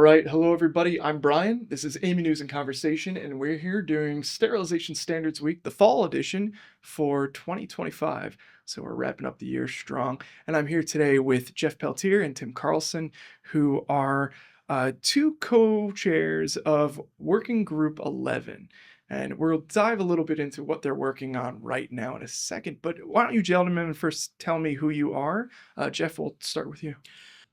right. Hello, everybody. I'm Brian. This is AAMI News and Conversation, and we're here during Sterilization Standards Week, the fall edition for 2025. So we're wrapping up the year strong. And I'm here today with Jeff Peltier and Tim Carlson, who are two co-chairs of Working Group 11. And we'll dive a little bit into what they're working on right now in a second. But why don't you gentlemen first tell me who you are? Jeff, we'll start with you.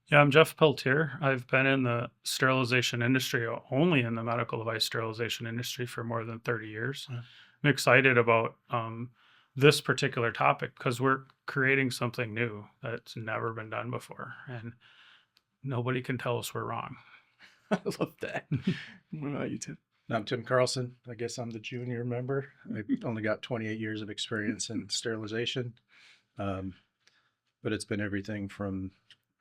Yeah, I'm Jeff Peltier. I've been in the sterilization industry, only in the medical device sterilization industry for more than 30 years. Yeah. I'm excited about this particular topic because we're creating something new that's never been done before, and nobody can tell us we're wrong. I love that. What about you, Tim? I'm Tim Carlson. I guess I'm the junior member. I've only got 28 years of experience in sterilization, but it's been everything from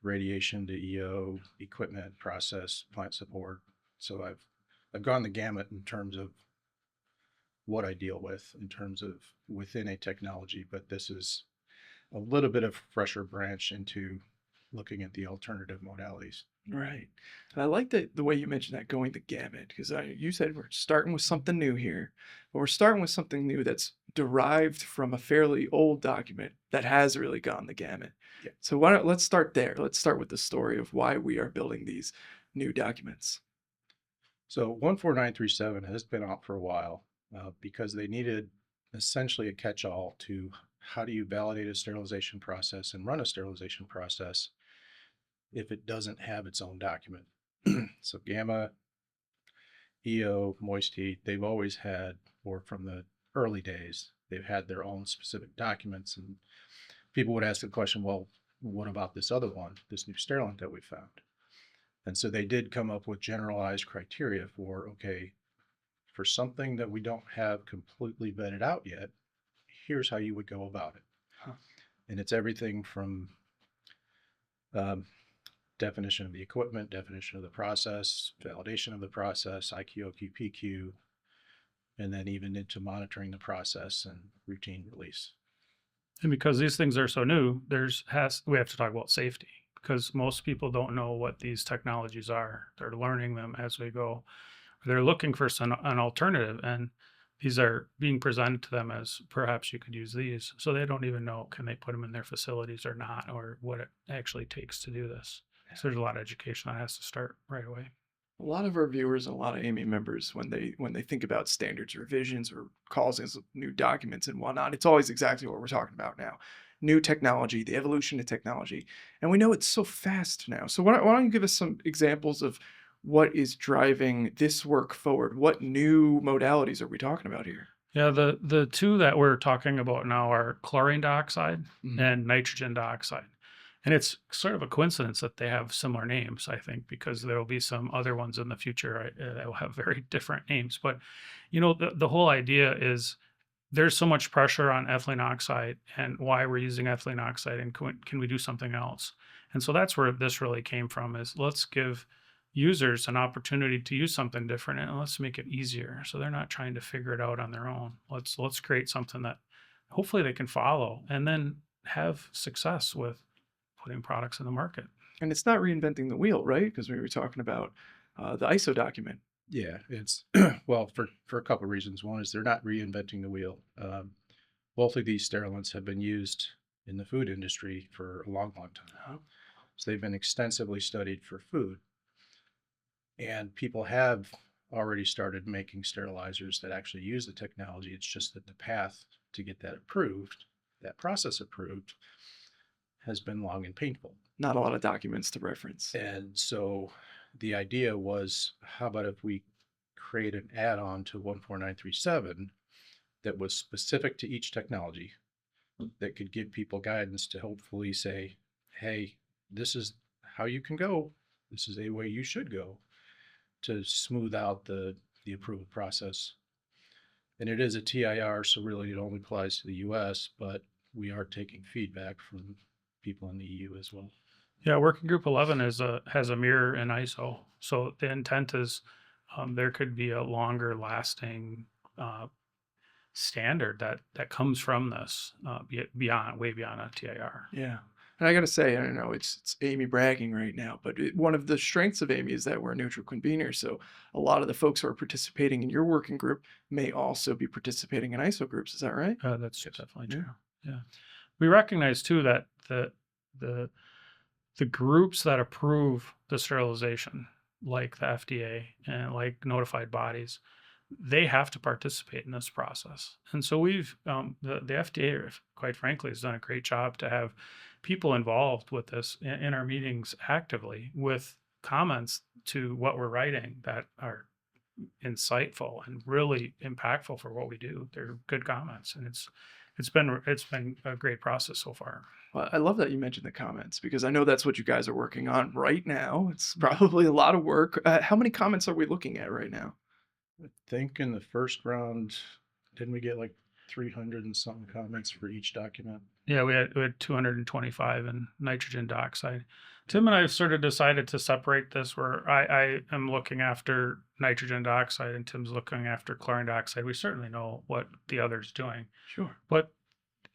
radiation to EO, equipment, process, plant support. So I've gone the gamut in terms of what I deal with in terms of within a technology, but this is a little bit of fresher branch into looking at the alternative modalities. Right. And I like the way you mentioned that, going the gamut, because you said we're starting with something new here, but we're starting with something new that's derived from a fairly old document that has really gone the gamut. Yeah. So let's start there. Let's start with the story of why we are building these new documents. So 14937 has been out for a while because they needed essentially a catch-all to how do you validate a sterilization process and run a sterilization process if it doesn't have its own document. So gamma, EO, moist heat, they've always had, or from the early days, they've had their own specific documents. And people would ask the question, well, what about this other one, this new sterilant that we found? And so they did come up with generalized criteria for, okay, for something that we don't have completely vetted out yet, here's how you would go about it. Huh. And it's everything from definition of the equipment, definition of the process, validation of the process, IQ, OQ, PQ, and then even into monitoring the process and routine release. And because these things are so new, we have to talk about safety, because most people don't know what these technologies are. They're learning them as we go. They're looking for an alternative, and these are being presented to them as perhaps you could use these. So they don't even know, can they put them in their facilities or not, or what it actually takes to do this. So there's a lot of education that has to start right away. A lot of our viewers and a lot of AAMI members, when they think about standards revisions or calls as new documents and whatnot, it's always exactly what we're talking about now. New technology, the evolution of technology. And we know it's so fast now. So why don't you give us some examples of what is driving this work forward? What new modalities are we talking about here? Yeah, the two that we're talking about now are chlorine dioxide and nitrogen dioxide. And it's sort of a coincidence that they have similar names, I think, because there will be some other ones in the future that will have very different names. But, the whole idea is there's so much pressure on ethylene oxide and why we're using ethylene oxide, and can we do something else? And so that's where this really came from, is let's give users an opportunity to use something different, and let's make it easier so they're not trying to figure it out on their own. Let's create something that hopefully they can follow and then have success with putting products in the market. And it's not reinventing the wheel, right? Because we were talking about the ISO document. Yeah, it's well, for a couple of reasons. One is they're not reinventing the wheel. Both of these sterilants have been used in the food industry for a long, long time. So they've been extensively studied for food. And people have already started making sterilizers that actually use the technology. It's just that the path to get that approved, that process approved, has been long and painful. Not a lot of documents to reference. And so the idea was, how about if we create an add-on to 14937 that was specific to each technology, that could give people guidance to hopefully say, hey, this is how you can go. This is a way you should go to smooth out the approval process. And it is a TIR, so really it only applies to the US, but we are taking feedback from people in the EU as well. Yeah, Working Group 11 has a mirror in ISO. So the intent is there could be a longer lasting standard that comes from this way beyond a TIR. Yeah. And I got to say, I don't know, it's Amy bragging right now, but one of the strengths of Amy is that we're a neutral convener. So a lot of the folks who are participating in your working group may also be participating in ISO groups. Is that right? That's Yes. definitely Yeah. true. Yeah. We recognize too that the the groups that approve the sterilization, like the FDA and like notified bodies, they have to participate in this process. And so the FDA, quite frankly, has done a great job to have people involved with this in our meetings actively with comments to what we're writing that are insightful and really impactful for what we do. They're good comments, and it's been a great process so far. Well, I love that you mentioned the comments because I know that's what you guys are working on right now. It's probably a lot of work. How many comments are we looking at right now? I think in the first round, didn't we get like 300 and something comments for each document? Yeah, we had 225 in nitrogen dioxide. Tim and I have sort of decided to separate this where I am looking after nitrogen dioxide and Tim's looking after chlorine dioxide. We certainly know what the other's doing, Sure. but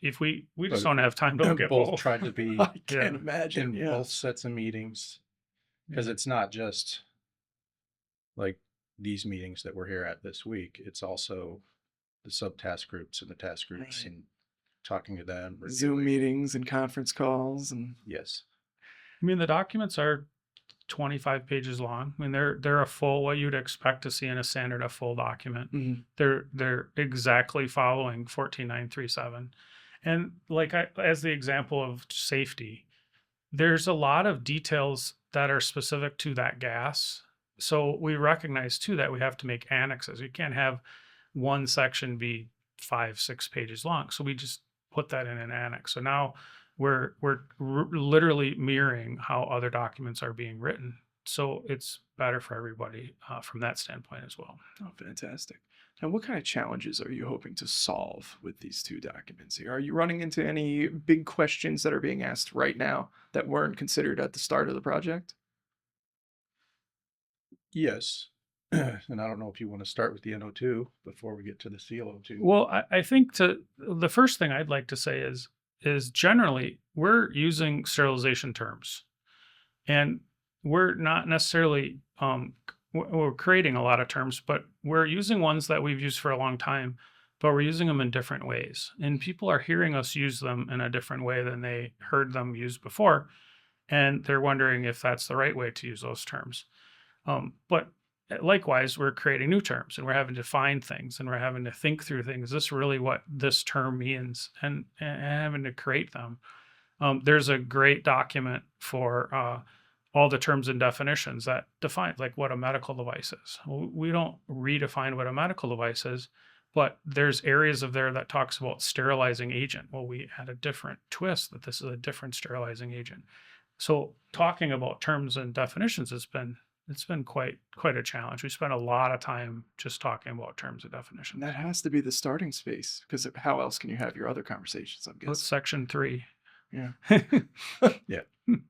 if we just But don't have time to look at both both. tried to be I can't Yeah. imagine. in Yeah. both sets of meetings because Yeah. it's not just like these meetings that we're here at this week. It's also the subtask groups and the task groups Right. and talking to them. Zoom reviewing. meetings and conference calls and Yes. I mean, the documents are 25 pages long. I mean, they're a full what you'd expect to see in a standard a full document. Mhm. They're exactly following 14937. And like as the example of safety, there's a lot of details that are specific to that gas. So we recognize too that we have to make annexes. We can't have one section be 5, 6 pages long. So we just put that in an annex. So now we're literally mirroring how other documents are being written. So it's better for everybody from that standpoint as well. Oh, fantastic. Now, what kind of challenges are you hoping to solve with these two documents here? Are you running into any big questions that are being asked right now that weren't considered at the start of the project? Yes. And I don't know if you want to start with the NO2 before we get to the ClO2. Well, I think the first thing I'd like to say is generally we're using sterilization terms, and we're not necessarily we're creating a lot of terms, but we're using ones that we've used for a long time, but we're using them in different ways, and people are hearing us use them in a different way than they heard them used before, and they're wondering if that's the right way to use those terms. But likewise, we're creating new terms and we're having to find things and we're having to think through things. Is this really what this term means? And having to create them. There's a great document for all the terms and definitions that define like what a medical device is. Well, we don't redefine what a medical device is, but there's areas of there that talks about sterilizing agent. Well, we had a different twist that this is a different sterilizing agent. So talking about terms and definitions it's been quite a challenge. We spent a lot of time just talking about terms and And definitions. that has to be the starting space because how else can you have your other conversations, I'm What's guessing? section 3? Yeah. Yeah. And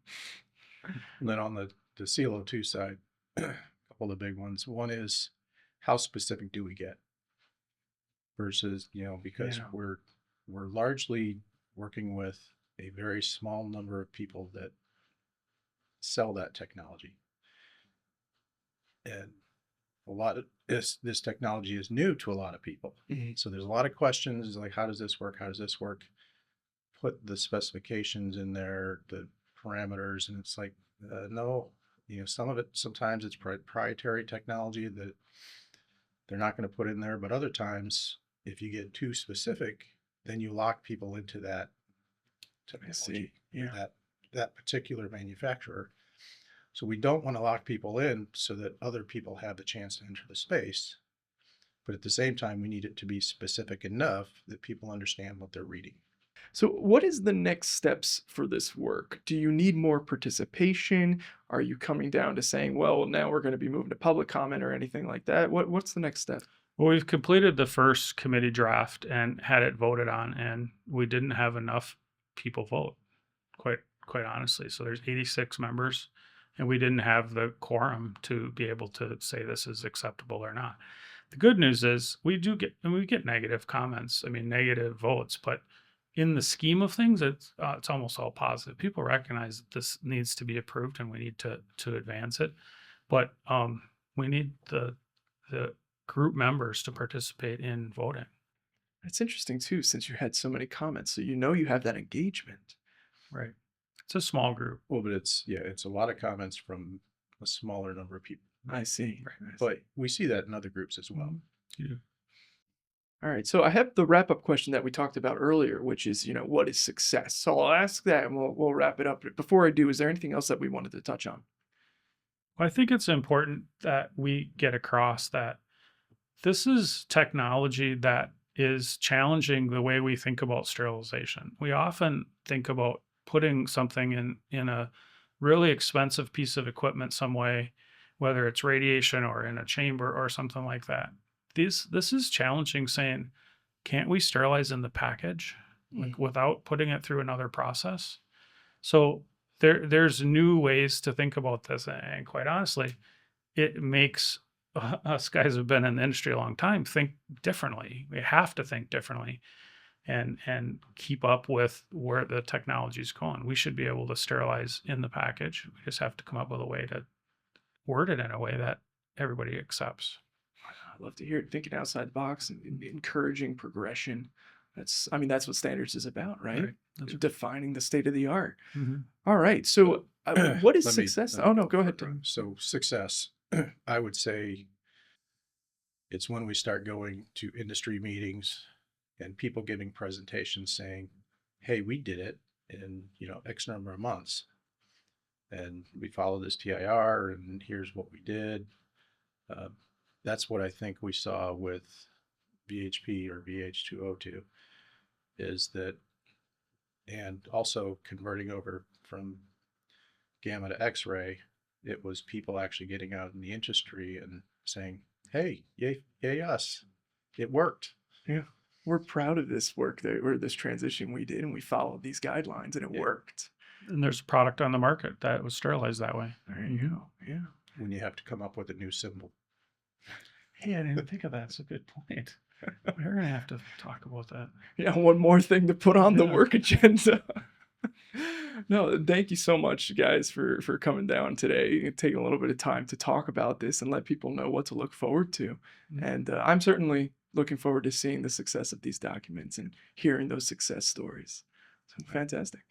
then on the ClO2 side, a couple of the big ones. One is how specific do we get versus, because Yeah. we're largely working with a very small number of people that sell that technology. And a lot of this technology is new to a lot of people. Mhm. So there's a lot of questions like, how does this work? How does this work? Put the specifications in there, the parameters, and it's like, no, some of it, sometimes it's proprietary technology that they're not going to put in there. But other times, if you get too specific, then you lock people into that I see. technology, Yeah. that particular manufacturer. So we don't want to lock people in so that other people have the chance to enter the space. But at the same time, we need it to be specific enough that people understand what they're reading. So, what is the next steps for this work? Do you need more participation? Are you coming down to saying, well, now we're going to be moving to public comment or anything like that? What's the next step? Well, we've completed the first committee draft and had it voted on, and we didn't have enough people vote, quite honestly. So there's 86 members, and we didn't have the quorum to be able to say this is acceptable or not. The good news is we get negative comments. I mean, negative votes, but in the scheme of things, it's almost all positive. People recognize that this needs to be approved and we need to advance it, but we need the group members to participate in voting. That's interesting too, since you had so many comments. So you have that engagement. Right. It's a small group. Well, but it's a lot of comments from a smaller number of people. I see. Right. I see. But we see that in other groups as well. Yeah. All right. So I have the wrap up question that we talked about earlier, which is, what is success? So I'll ask that and we'll wrap it up. But before I do, is there anything else that we wanted to touch on? I think it's important that we get across that this is technology that is challenging the way we think about sterilization. We often think about putting something in a really expensive piece of equipment some way, whether it's radiation or in a chamber or something like that. This is challenging, saying, can't we sterilize in the package without putting it through another process? So there's new ways to think about this, and quite honestly, it makes us guys who've been in the industry a long time think differently. We have to think differently and keep up with where the technology is going. We should be able to sterilize in the package. We just have to come up with a way to word it in a way that everybody accepts. I love to hear it. Thinking outside the box and encouraging progression. That's what standards is about, right? Defining the state of the art. All right. So what is success? Oh, no, go ahead, Tim. So success, I would say it's when we start going to industry meetings and people giving presentations saying, hey, we did it in, X number of months. And we followed this TIR and here's what we did. That's what I think we saw with VHP or VH202 is that, and also converting over from gamma to X-ray, it was people actually getting out in the industry and saying, hey, yay us, it worked. Yeah. We're proud of this work or this transition we did, and we followed these guidelines and it worked. And there's a product on the market that was sterilized that way. There you go. Yeah. When you have to come up with a new symbol. Hey, I didn't think of that. It's a good point. We're going to have to talk about that. Yeah, one more thing to put on the work agenda. No, thank you so much, guys, for coming down today and taking a little bit of time to talk about this and let people know what to look forward to. And I'm certainly looking forward to seeing the success of these documents and hearing those success stories. So fantastic.